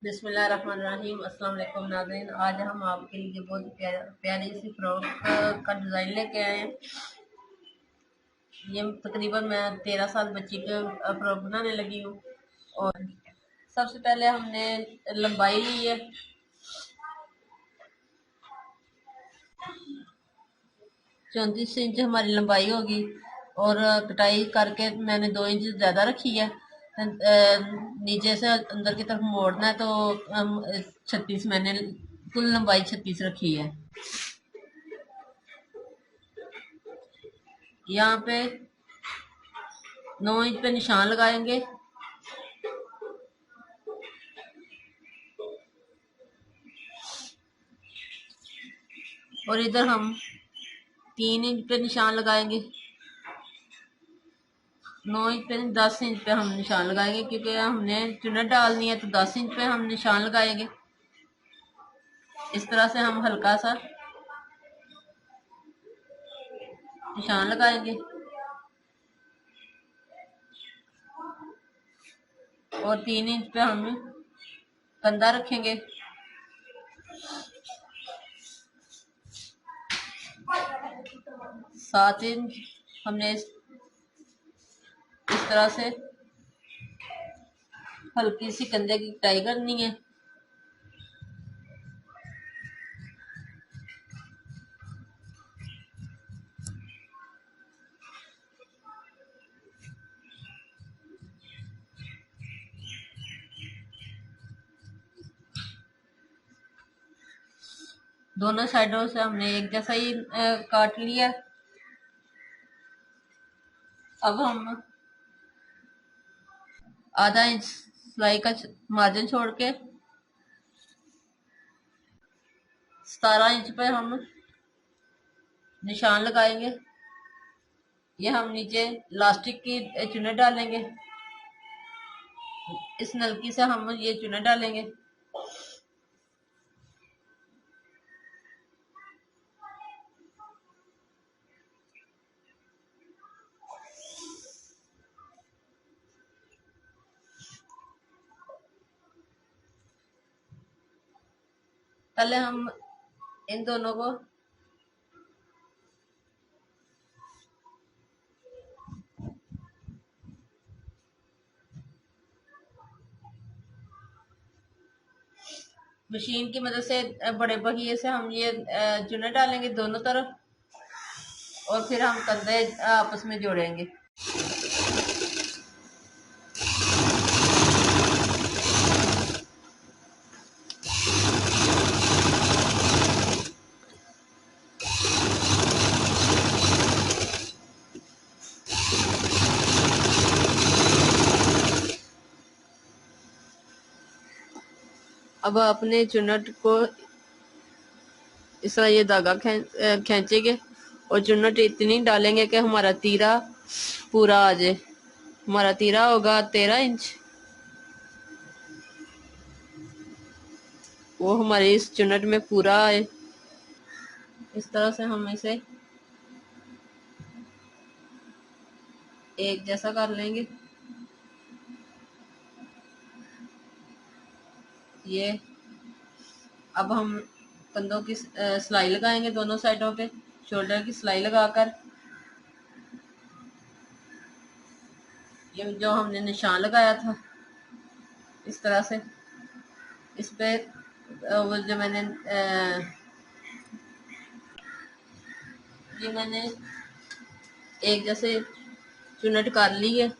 बिस्मिल्लाहिर्रहमानिर्रहीम। अस्सलाम वालेकुम नाज़रीन। आज हम आपके लिए बहुत प्यारी सी फ्रॉक का डिज़ाइन लेके आए हैं। ये तकरीबन मैं 13 साल बच्ची के फ्रॉक बनाने लगी हूँ। और सबसे पहले हमने लंबाई ली है 34 इंच हमारी लंबाई होगी। और कटाई करके मैंने 2 इंच ज़्यादा रखी है। नीचे से अंदर की तरफ मोड़ना है तो 36 मैंने कुल लंबाई 36 रखी है। यहाँ पे 9 इंच पे निशान लगाएंगे। और इधर हम 3 इंच पे निशान लगाएंगे। 9 इंच पे 10 इंच पे हम निशान लगाएंगे क्योंकि हमने चुनट डालनी है तो 10 इंच पे हम निशान लगाएंगे। इस तरह से हम हल्का सा निशान लगाएंगे और 3 इंच पे हम कंधा रखेंगे। 7 इंच हमने इस तरह से हल्की सी कंधे की कटाई करनी है। दोनों साइडों से हमने एक जैसा ही काट लिया। अब हम आधा इंच सिलाई का मार्जिन छोड़ के 17 इंच पे हम निशान लगाएंगे। ये हम नीचे लास्टिक की चुने डालेंगे। इस नलकी से हम ये चुने डालेंगे। पहले हम इन दोनों को मशीन की मदद से बड़े बहिए से हम ये चुने डालेंगे दोनों तरफ। और फिर हम कंधे आपस में जोड़ेंगे। अब अपने चुनट को इस तरह ये धागा खींचेंगे और चुनट इतनी डालेंगे कि हमारा तीरा पूरा आ जाए। हमारा तीरा होगा 13 इंच। वो हमारे इस चुनट में पूरा आए। इस तरह से हम इसे एक जैसा कर लेंगे। ये अब हम कंधों की सिलाई लगाएंगे दोनों साइडों पे। शोल्डर की सिलाई लगाकर ये जो हमने निशान लगाया था इस तरह से इस पे वो जो मैंने एक जैसे चुनट कर ली है।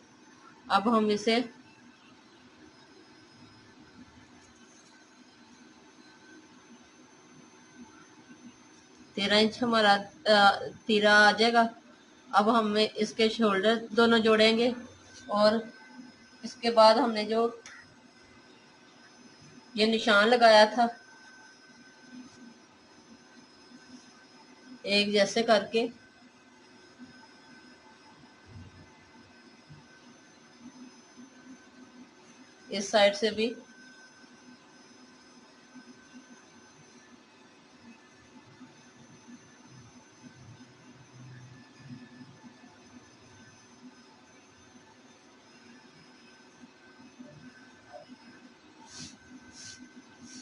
अब हम इसे तेरह इंच हमारा तीरा आ जाएगा। अब हम इसके शोल्डर दोनों जोड़ेंगे। और इसके बाद हमने जो ये निशान लगाया था एक जैसे करके इस साइड से भी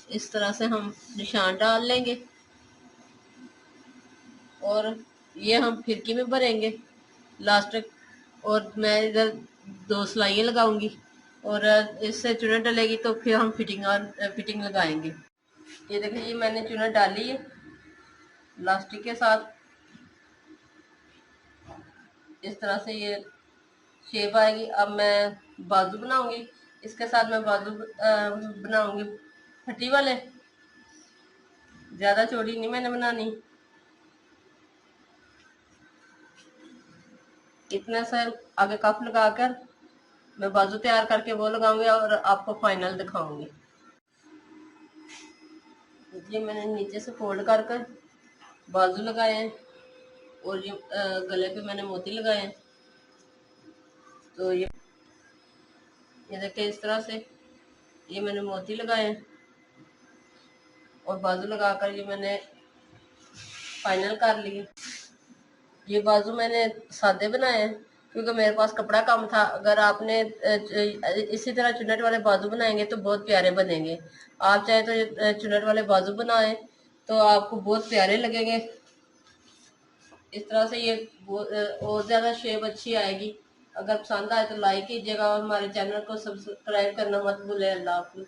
इस तरह से हम निशान डाल लेंगे और ये हम फिरकी में भरेंगे लास्ट तक। और मैं इधर 2 सिलाइयाँ लगाऊंगी और इससे चुनट डलेगी तो फिर हम फिटिंग लगाएंगे। ये देखिए, ये मैंने चुनट डाली है लास्टिक के साथ। इस तरह से ये शेप आएगी। अब मैं बाजू बनाऊंगी, इसके साथ मैं बाजू बनाऊंगी फटी वाले। ज्यादा चौड़ी नहीं मैंने बनानी, इतना सा आगे कफ लगाकर मैं बाजू तैयार करके वो लगाऊंगी और आपको फाइनल दिखाऊंगी। ये मैंने नीचे से फोल्ड कर कर बाजू लगाए हैं और ये गले पे मैंने मोती लगाए हैं। तो ये देखिए, इस तरह से ये मैंने मोती लगाए हैं और बाजू लगाकर ये मैंने फाइनल कर लिए। ये बाजू मैंने सादे बनाए हैं क्योंकि मेरे पास कपड़ा कम था। अगर आपने इसी तरह चुन्नट वाले बाजू बनाएंगे तो बहुत प्यारे बनेंगे। आप चाहे तो चुन्नट वाले बाजू बनाएं तो आपको बहुत प्यारे लगेंगे। इस तरह से ये और ज़्यादा शेप अच्छी आएगी। अगर पसंद आए तो लाइक कीजिएगा और हमारे चैनल को सब्सक्राइब करना मत भूलें। अल्लाह हाफिज़।